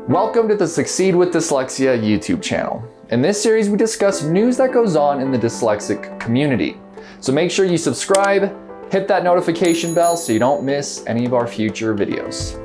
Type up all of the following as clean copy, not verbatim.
Welcome to the Succeed with Dyslexia YouTube channel. In this series, we discuss news that goes on in the dyslexic community. So make sure you subscribe, hit that notification bell so you don't miss any of our future videos.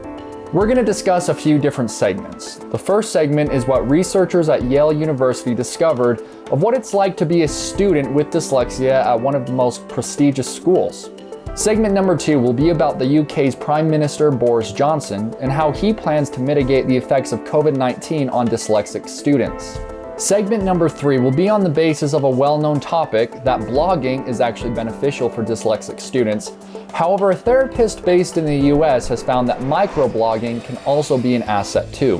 We're going to discuss a few different segments. The first segment is what researchers at Yale University discovered of what it's like to be a student with dyslexia at one of the most prestigious schools. Segment number 2 will be about the UK's Prime Minister Boris Johnson and how he plans to mitigate the effects of COVID-19 on dyslexic students. Segment number 3 will be on the basis of a well-known topic that blogging is actually beneficial for dyslexic students. However, a therapist based in the US has found that microblogging can also be an asset too.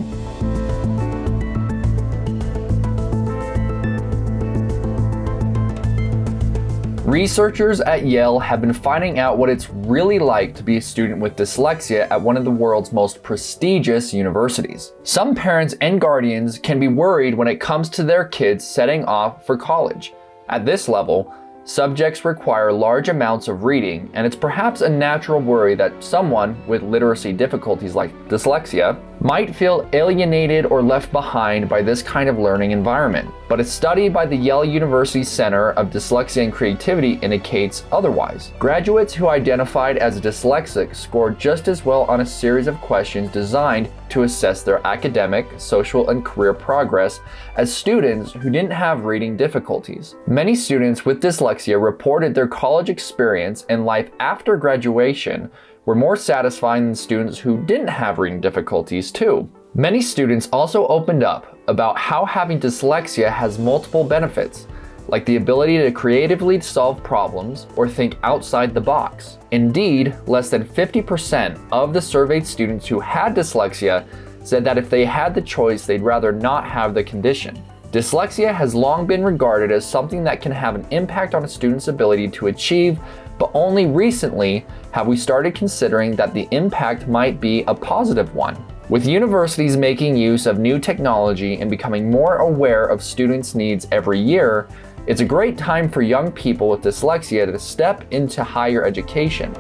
Researchers at Yale have been finding out what it's really like to be a student with dyslexia at one of the world's most prestigious universities. Some parents and guardians can be worried when it comes to their kids setting off for college. At this level, subjects require large amounts of reading, and it's perhaps a natural worry that someone with literacy difficulties like dyslexia might feel alienated or left behind by this kind of learning environment. But a study by the Yale University Center of Dyslexia and Creativity indicates otherwise. Graduates who identified as dyslexic scored just as well on a series of questions designed to assess their academic, social, and career progress as students who didn't have reading difficulties. Many students with dyslexia reported their college experience and life after graduation were more satisfying than students who didn't have reading difficulties too. Many students also opened up about how having dyslexia has multiple benefits, like the ability to creatively solve problems or think outside the box. Indeed, less than 50% of the surveyed students who had dyslexia said that if they had the choice, they'd rather not have the condition. Dyslexia has long been regarded as something that can have an impact on a student's ability to achieve, but only recently have we started considering that the impact might be a positive one. With universities making use of new technology and becoming more aware of students' needs every year, it's a great time for young people with dyslexia to step into higher education.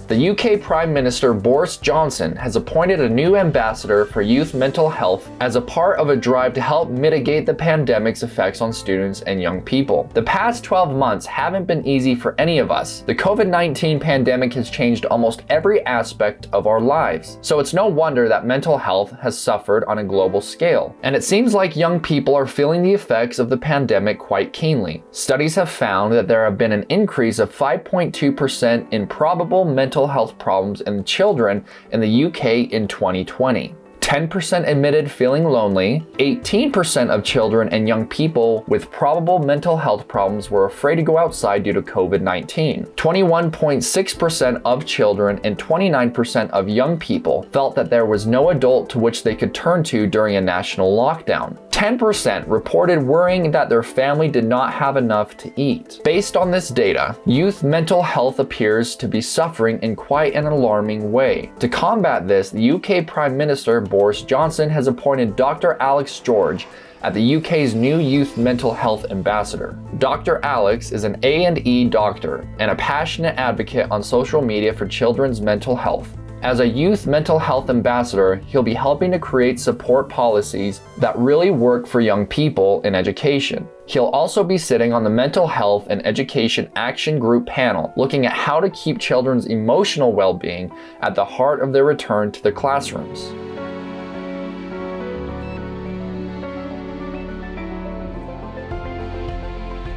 The UK Prime Minister Boris Johnson has appointed a new ambassador for youth mental health as a part of a drive to help mitigate the pandemic's effects on students and young people. The past 12 months haven't been easy for any of us. The COVID-19 pandemic has changed almost every aspect of our lives, so it's no wonder that mental health has suffered on a global scale. And it seems like young people are feeling the effects of the pandemic quite keenly. Studies have found that there have been an increase of 5.2% in probable mental health problems in children in the UK in 2020. 10% admitted feeling lonely, 18% of children and young people with probable mental health problems were afraid to go outside due to COVID-19. 21.6% of children and 29% of young people felt that there was no adult to which they could turn to during a national lockdown. 10% reported worrying that their family did not have enough to eat. Based on this data, youth mental health appears to be suffering in quite an alarming way. To combat this, the UK Prime Minister Boris Johnson has appointed Dr. Alex George as the UK's new youth mental health ambassador. Dr. Alex is an A&E doctor and a passionate advocate on social media for children's mental health. As a youth mental health ambassador, he'll be helping to create support policies that really work for young people in education. He'll also be sitting on the Mental Health and Education Action Group panel, looking at how to keep children's emotional well-being at the heart of their return to the classrooms.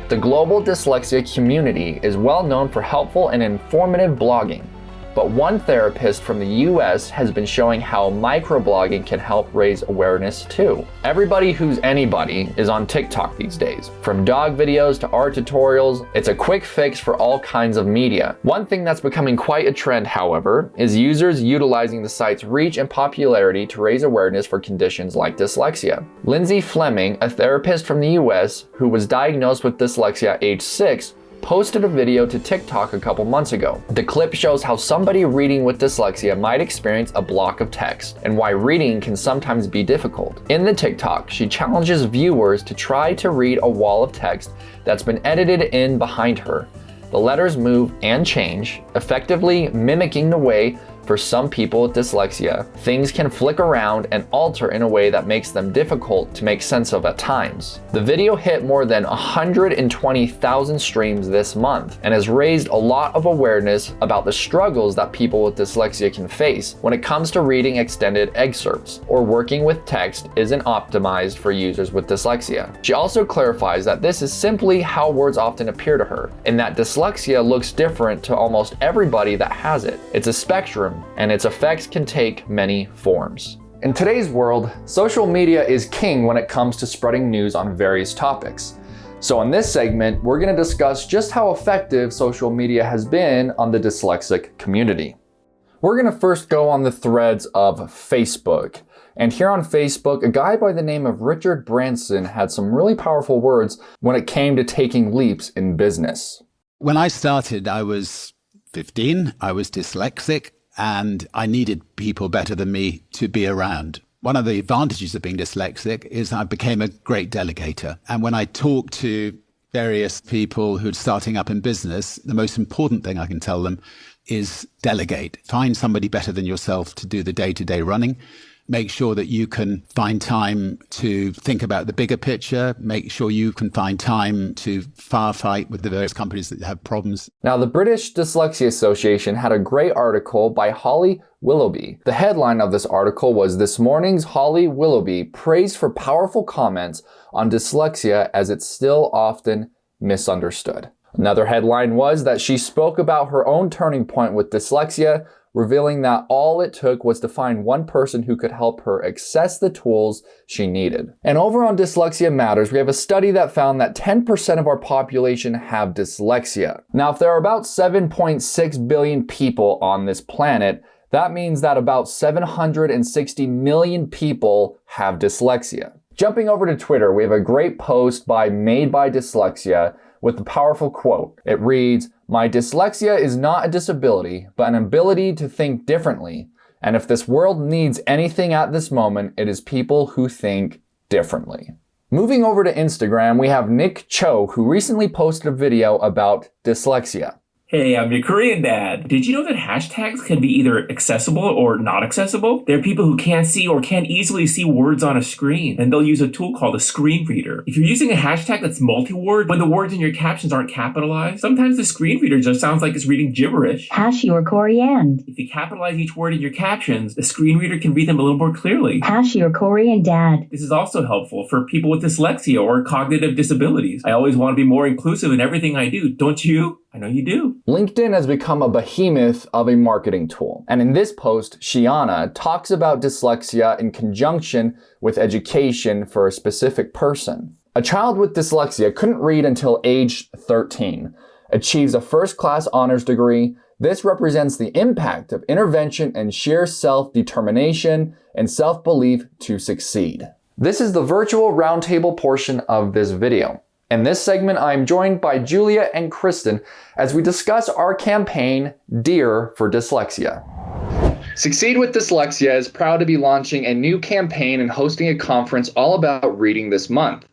The global dyslexia community is well known for helpful and informative blogging. But one therapist from the US has been showing how microblogging can help raise awareness too. Everybody who's anybody is on TikTok these days. From dog videos to art tutorials, it's a quick fix for all kinds of media. One thing that's becoming quite a trend, however, is users utilizing the site's reach and popularity to raise awareness for conditions like dyslexia. Lindsay Fleming, a therapist from the US who was diagnosed with dyslexia at age 6, posted a video to TikTok a couple months ago. The clip shows how somebody reading with dyslexia might experience a block of text and why reading can sometimes be difficult. In the TikTok, she challenges viewers to try to read a wall of text that's been edited in behind her. The letters move and change, effectively mimicking the way for some people with dyslexia, things can flick around and alter in a way that makes them difficult to make sense of at times. The video hit more than 120,000 streams this month and has raised a lot of awareness about the struggles that people with dyslexia can face when it comes to reading extended excerpts or working with text isn't optimized for users with dyslexia. She also clarifies that this is simply how words often appear to her, and that dyslexia looks different to almost everybody that has it. It's a spectrum, and its effects can take many forms. In today's world, social media is king when it comes to spreading news on various topics. So in this segment, we're going to discuss just how effective social media has been on the dyslexic community. We're going to first go on the threads of Facebook. And here on Facebook, a guy by the name of Richard Branson had some really powerful words when it came to taking leaps in business. When I started, I was 15, I was dyslexic, and I needed people better than me to be around. One of the advantages of being dyslexic is I became a great delegator. And when I talk to various people who are starting up in business, the most important thing I can tell them is delegate. Find somebody better than yourself to do the day-to-day running. Make sure that you can find time to think about the bigger picture. Make sure you can find time to firefight with the various companies that have problems. Now, the British Dyslexia Association had a great article by Holly Willoughby. The headline of this article was "This Morning's Holly Willoughby Praised for Powerful Comments on Dyslexia as It's Still Often Misunderstood." Another headline was that she spoke about her own turning point with dyslexia, revealing that all it took was to find one person who could help her access the tools she needed. And over on Dyslexia Matters, we have a study that found that 10% of our population have dyslexia. Now, if there are about 7.6 billion people on this planet, that means that about 760 million people have dyslexia. Jumping over to Twitter, we have a great post by Made by Dyslexia with the powerful quote. It reads, "My dyslexia is not a disability, but an ability to think differently. And if this world needs anything at this moment, it is people who think differently." Moving over to Instagram, we have Nick Cho, who recently posted a video about dyslexia. Hey, I'm your Korean dad. Did you know that hashtags can be either accessible or not accessible? There are people who can't see or can't easily see words on a screen, and they'll use a tool called a screen reader. If you're using a hashtag that's multi-word, when the words in your captions aren't capitalized, sometimes the screen reader just sounds like it's reading gibberish. Hash your Korean. If you capitalize each word in your captions, the screen reader can read them a little more clearly. Hash your Korean dad. This is also helpful for people with dyslexia or cognitive disabilities. I always want to be more inclusive in everything I do, don't you? I know you do. LinkedIn has become a behemoth of a marketing tool. And in this post, Shiana talks about dyslexia in conjunction with education for a specific person. A child with dyslexia couldn't read until age 13, achieves a first-class honors degree. This represents the impact of intervention and sheer self-determination and self-belief to succeed. This is the virtual roundtable portion of this video. In this segment, I'm joined by Julia and Kristen as we discuss our campaign, DEARForDyslexia. Succeed with Dyslexia is proud to be launching a new campaign and hosting a conference all about reading this month.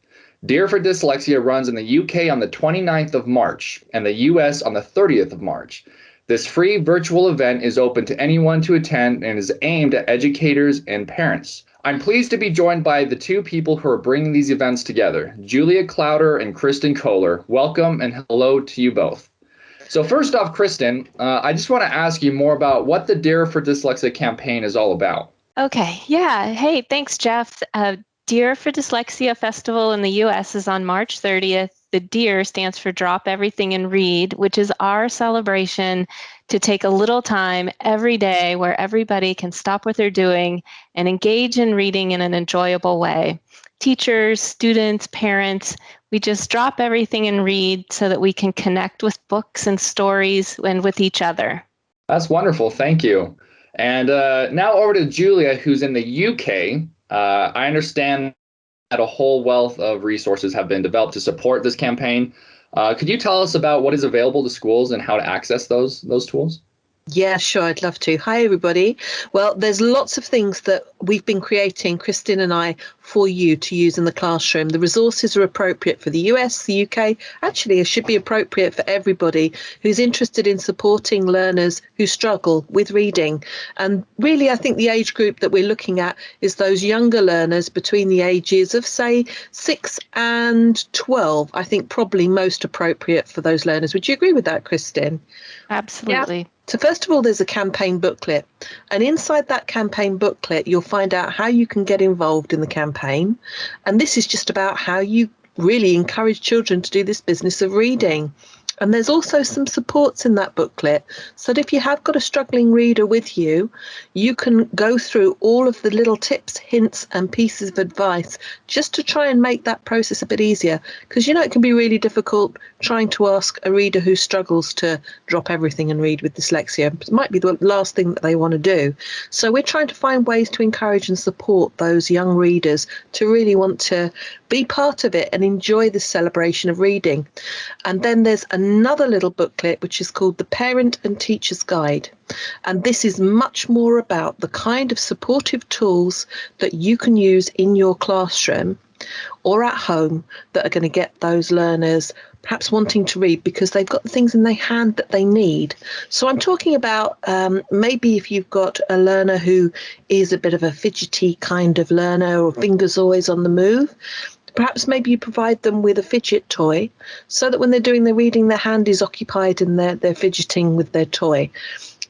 DEARForDyslexia runs in the UK on the 29th of March and the US on the 30th of March. This free virtual event is open to anyone to attend and is aimed at educators and parents. I'm pleased to be joined by the two people who are bringing these events together, Julia Clouter and Kristen Koeller. Welcome and hello to you both. So first off, Kristen, I just want to ask you more about what the DEARForDyslexia campaign is all about. Okay, yeah. Hey, thanks, Jeff. DEARForDyslexia Festival in the U.S. is on March 30th. The DEAR stands for Drop Everything and Read, which is our celebration to take a little time every day where everybody can stop what they're doing and engage in reading in an enjoyable way. Teachers, students, parents, we just drop everything and read so that we can connect with books and stories and with each other. That's wonderful. Thank you. And now over to Julia, who's in the UK. I understand that a whole wealth of resources have been developed to support this campaign. Could you tell us about what is available to schools and how to access those tools? Yeah, sure. I'd love to. Hi, everybody. Well, there's lots of things that we've been creating, Kristen and I, for you to use in the classroom. The resources are appropriate for the US, the UK. Actually, it should be appropriate for everybody who's interested in supporting learners who struggle with reading. And really, I think the age group that we're looking at is those younger learners between the ages of, say, 6 and 12. I think probably most appropriate for those learners. Would you agree with that, Kristen? Absolutely. Yeah. So first of all, there's a campaign booklet. And inside that campaign booklet, you'll find out how you can get involved in the campaign. And this is just about how you really encourage children to do this business of reading. And there's also some supports in that booklet, so that if you have got a struggling reader with you, you can go through all of the little tips, hints and pieces of advice just to try and make that process a bit easier. Because, it can be really difficult trying to ask a reader who struggles to drop everything and read with dyslexia. It might be the last thing that they want to do. So we're trying to find ways to encourage and support those young readers to really want to be part of it and enjoy the celebration of reading. And then there's another little booklet which is called the Parent and Teacher's Guide. And this is much more about the kind of supportive tools that you can use in your classroom or at home that are going to get those learners perhaps wanting to read because they've got the things in their hand that they need. So I'm talking about maybe if you've got a learner who is a bit of a fidgety kind of learner or fingers always on the move, perhaps maybe you provide them with a fidget toy so that when they're doing their reading, their hand is occupied and they're fidgeting with their toy.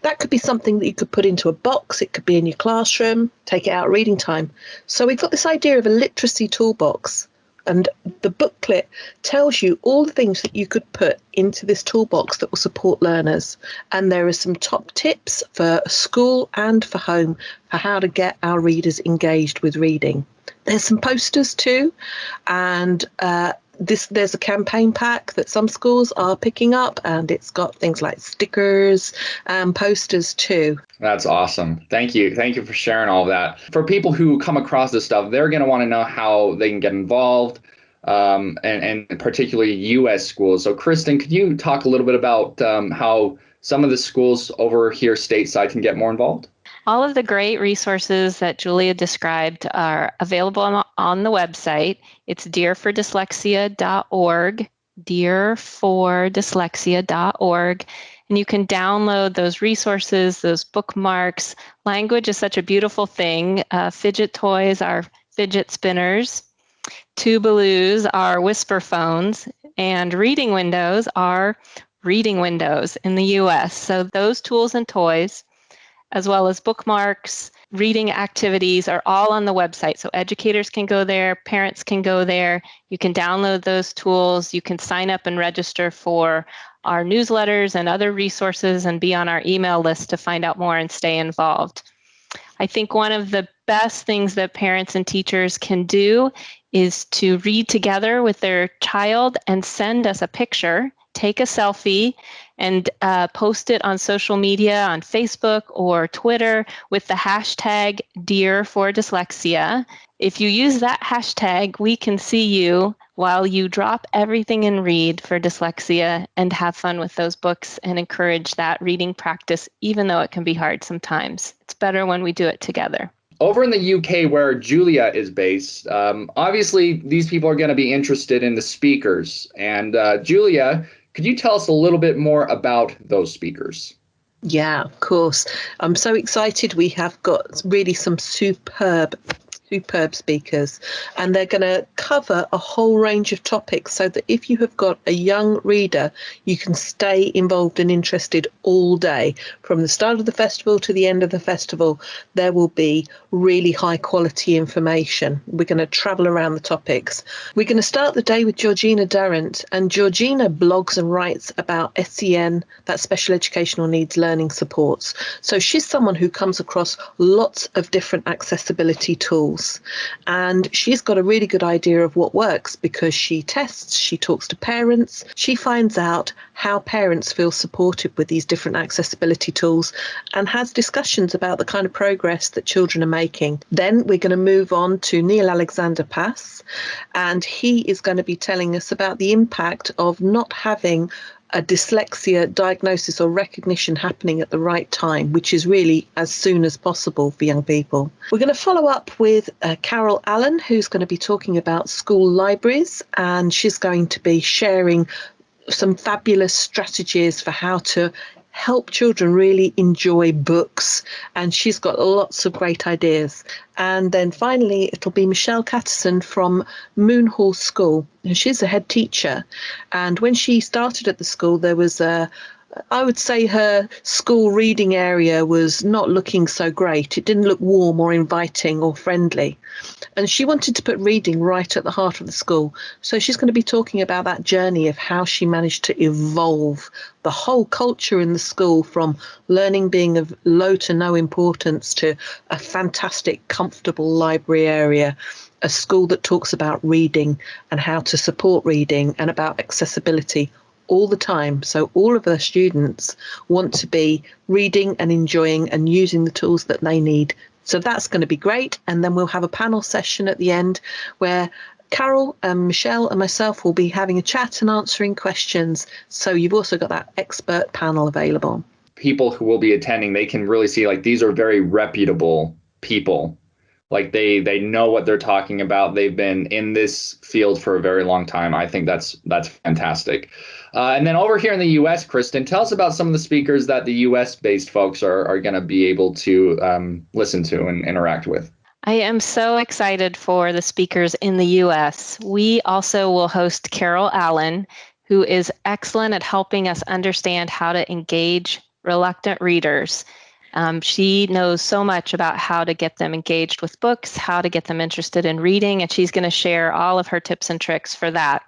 That could be something that you could put into a box. It could be in your classroom, take it out at reading time. So we've got this idea of a literacy toolbox. And the booklet tells you all the things that you could put into this toolbox that will support learners. And there are some top tips for school and for home for how to get our readers engaged with reading. There's some posters too, and there's a campaign pack that some schools are picking up, and it's got things like stickers and posters too. That's awesome. Thank you. Thank you for sharing all of that. For people who come across this stuff, they're going to want to know how they can get involved, and particularly U.S. schools. So, Kristen, could you talk a little bit about how some of the schools over here stateside can get more involved? All of the great resources that Julia described are available on the website. It's DEARForDyslexia.org, DEARForDyslexia.org. And you can download those resources, those bookmarks. Language is such a beautiful thing. Fidget toys are fidget spinners. Tubaloos are whisper phones. And reading windows are reading windows in the US. So those tools and toys, as well as bookmarks, reading activities are all on the website. So educators can go there, parents can go there. You can download those tools. You can sign up and register for our newsletters and other resources and be on our email list to find out more and stay involved. I think one of the best things that parents and teachers can do is to read together with their child and send us a picture, take a selfie, and post it on social media, on Facebook or Twitter with the hashtag DEARForDyslexia. If you use that hashtag, we can see you while you drop everything and read for dyslexia and have fun with those books and encourage that reading practice, even though it can be hard sometimes. It's better when we do it together. Over in the UK, where Julia is based, obviously these people are going to be interested in the speakers. And Julia, could you tell us a little bit more about those speakers? Yeah, of course. I'm so excited. We have got really some superb speakers, and they're going to cover a whole range of topics so that if you have got a young reader, you can stay involved and interested all day. From the start of the festival to the end of the festival, there will be really high quality information. We're going to travel around the topics. We're going to start the day with Georgina Durrant, and Georgina blogs and writes about SEN, that's special educational needs learning supports. So she's someone who comes across lots of different accessibility tools. And she's got a really good idea of what works because she tests, she talks to parents, she finds out how parents feel supported with these different accessibility tools and has discussions about the kind of progress that children are making. Then we're going to move on to Neil Alexander Pass, and he is going to be telling us about the impact of not having a dyslexia diagnosis or recognition happening at the right time, which is really as soon as possible for young people. We're going to follow up with Carol Allen, who's going to be talking about school libraries, and she's going to be sharing some fabulous strategies for how to help children really enjoy books, and she's got lots of great ideas. And then finally it'll be Michelle Catterson from Moonhall School, and she's a head teacher, and when she started at the school there was I would say her school reading area was not looking so great. It didn't look warm or inviting or friendly. And she wanted to put reading right at the heart of the school. So she's going to be talking about that journey of how she managed to evolve the whole culture in the school from learning being of low to no importance to a fantastic, comfortable library area, a school that talks about reading and how to support reading and about accessibility all the time. So all of the students want to be reading and enjoying and using the tools that they need. So that's going to be great. And then we'll have a panel session at the end where Carol and Michelle and myself will be having a chat and answering questions. So you've also got that expert panel available. People who will be attending, they can really see like these are very reputable people. Like they know what they're talking about. They've been in this field for a very long time. I think that's fantastic. And then over here in the U.S., Kristen, tell us about some of the speakers that the U.S.-based folks are going to be able to listen to and interact with. I am so excited for the speakers in the U.S. We also will host Carol Allen, who is excellent at helping us understand how to engage reluctant readers. She knows so much about how to get them engaged with books, how to get them interested in reading, and she's going to share all of her tips and tricks for that.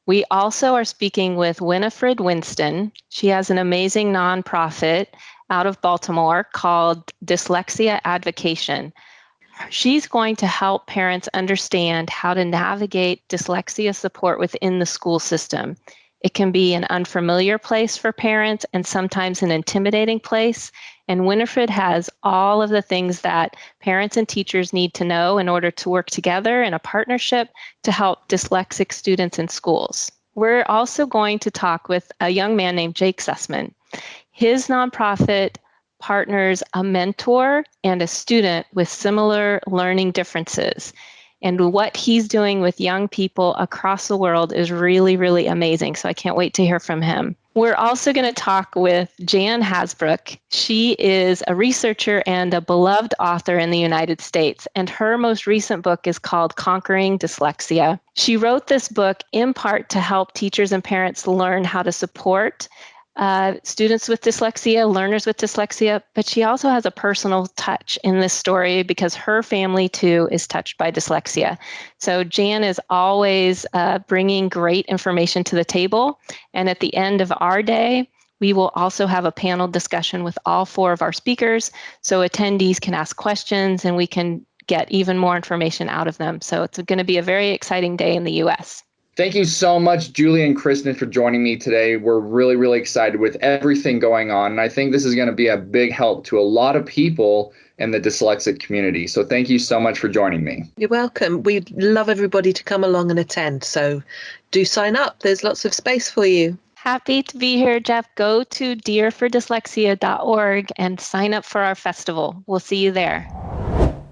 We also are speaking with Winifred Winston. She has an amazing nonprofit out of Baltimore called Dyslexia Advocation. She's going to help parents understand how to navigate dyslexia support within the school system. It can be an unfamiliar place for parents and sometimes an intimidating place. And Winifred has all of the things that parents and teachers need to know in order to work together in a partnership to help dyslexic students in schools. We're also going to talk with a young man named Jake Sussman. His nonprofit partners a mentor and a student with similar learning differences. And what he's doing with young people across the world is really, really amazing. So I can't wait to hear from him. We're also going to talk with Jan Hasbrook. She is a researcher and a beloved author in the United States, and her most recent book is called Conquering Dyslexia. She wrote this book in part to help teachers and parents learn how to support students with dyslexia, learners with dyslexia, but she also has a personal touch in this story because her family too is touched by dyslexia. So Jan is always bringing great information to the table. And at the end of our day, we will also have a panel discussion with all four of our speakers. So attendees can ask questions and we can get even more information out of them. So it's going to be a very exciting day in the US. Thank you so much, Julie and Kristen, for joining me today. We're really, really excited with everything going on. And I think this is going to be a big help to a lot of people in the dyslexic community. So thank you so much for joining me. You're welcome. We'd love everybody to come along and attend. So do sign up. There's lots of space for you. Happy to be here, Jeff. Go to DEARForDyslexia.org and sign up for our festival. We'll see you there.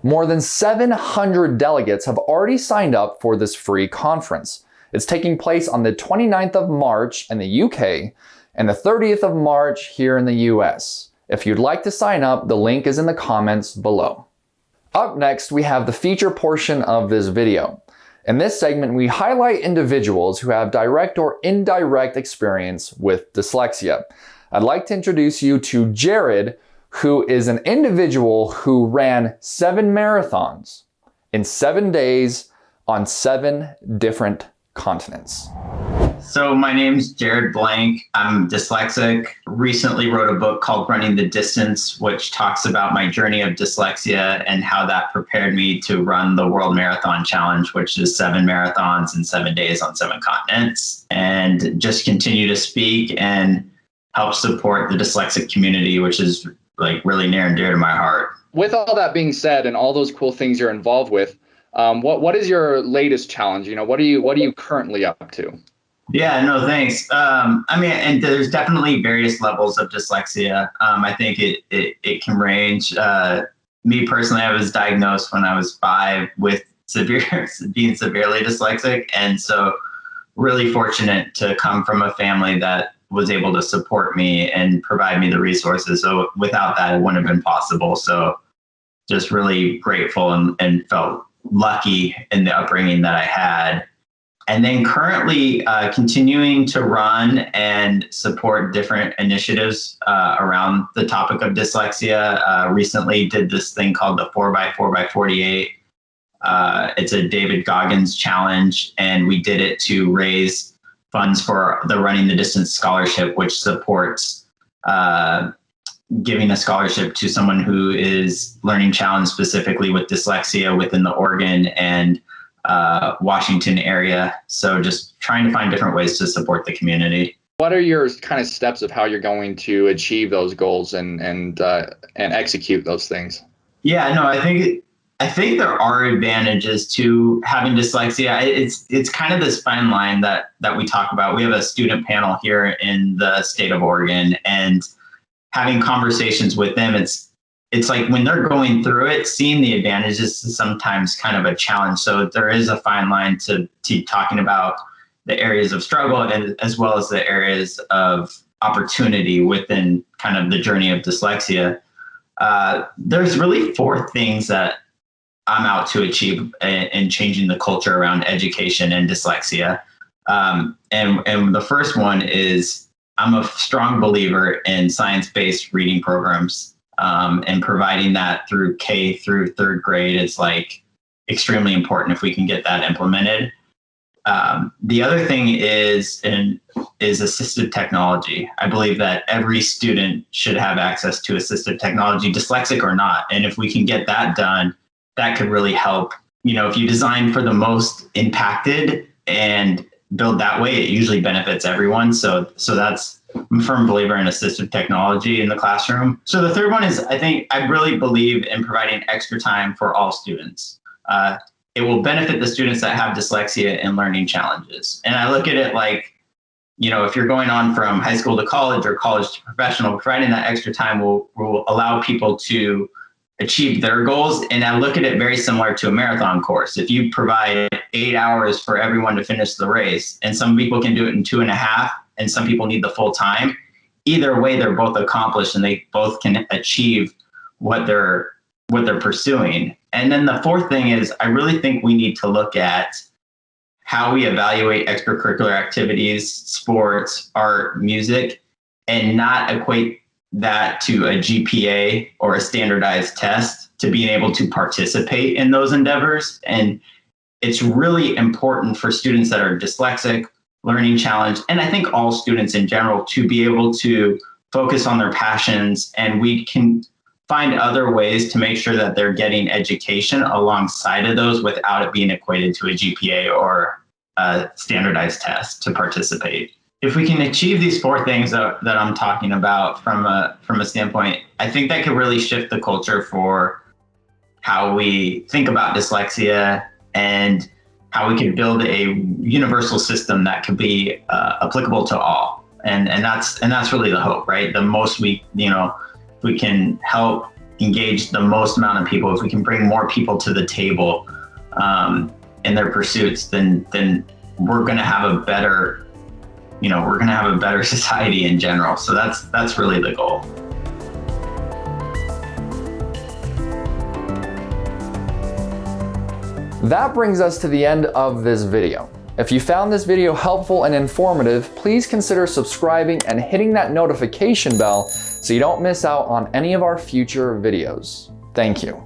More than 700 delegates have already signed up for this free conference. It's taking place on the 29th of March in the UK and the 30th of March here in the US. If you'd like to sign up, the link is in the comments below. Up next, we have the feature portion of this video. In this segment, we highlight individuals who have direct or indirect experience with dyslexia. I'd like to introduce you to Jared, who is an individual who ran 7 marathons in 7 days on 7 different continents. So my name's Jared Blank. I'm dyslexic. Recently wrote a book called Running the Distance, which talks about my journey of dyslexia and how that prepared me to run the World Marathon Challenge, which is 7 marathons in 7 days on 7 continents, and just continue to speak and help support the dyslexic community, which is like really near and dear to my heart. With all that being said and all those cool things you're involved with, what is your latest challenge? What are you currently up to? Yeah, no, thanks. I mean, and there's definitely various levels of dyslexia. I think it can range. Me personally, I was diagnosed when I was 5 with being severely dyslexic. And so really fortunate to come from a family that was able to support me and provide me the resources. So without that, it wouldn't have been possible. So just really grateful and felt lucky in the upbringing that I had. And then currently continuing to run and support different initiatives around the topic of dyslexia. Recently did this thing called the 4x4x48. It's a David Goggins challenge, and we did it to raise funds for the Running the Distance scholarship, which supports giving a scholarship to someone who is learning challenged specifically with dyslexia within the Oregon and Washington area. So just trying to find different ways to support the community. What are your kind of steps of how you're going to achieve those goals and execute those things? Yeah, no, I think there are advantages to having dyslexia. It's kind of this fine line that we talk about. We have a student panel here in the state of Oregon, and having conversations with them, it's like when they're going through it, seeing the advantages is sometimes kind of a challenge. So there is a fine line to talking about the areas of struggle and as well as the areas of opportunity within kind of the journey of dyslexia. There's really 4 things that I'm out to achieve in changing the culture around education and dyslexia. And the first one is I'm a strong believer in science-based reading programs. And providing that through K through 3rd grade is like extremely important if we can get that implemented. The other thing is assistive technology. I believe that every student should have access to assistive technology, dyslexic or not. And if we can get that done, that could really help. You know, if you design for the most impacted and build that way, it usually benefits everyone. So that's, I'm a firm believer in assistive technology in the classroom. So the third one is, I really believe in providing extra time for all students. It will benefit the students that have dyslexia and learning challenges. And I look at it like, you know, if you're going on from high school to college or college to professional, providing that extra time will allow people to achieve their goals. And I look at it very similar to a marathon course. If you provide 8 hours for everyone to finish the race, and some people can do it in 2.5, and some people need the full time, either way, they're both accomplished and they both can achieve what they're pursuing. And then the 4th thing is, I really think we need to look at how we evaluate extracurricular activities, sports, art, music, and not equate that to a GPA or a standardized test to being able to participate in those endeavors. And it's really important for students that are dyslexic, learning challenged, and I think all students in general to be able to focus on their passions, and we can find other ways to make sure that they're getting education alongside of those without it being equated to a GPA or a standardized test to participate. If we can achieve these 4 things that I'm talking about from a standpoint, I think that could really shift the culture for how we think about dyslexia and how we can build a universal system that could be applicable to all. And that's really the hope, right? The most we can help engage the most amount of people, if we can bring more people to the table in their pursuits, then we're going to have a better society in general. So that's really the goal. That brings us to the end of this video. If you found this video helpful and informative, please consider subscribing and hitting that notification bell so you don't miss out on any of our future videos. Thank you.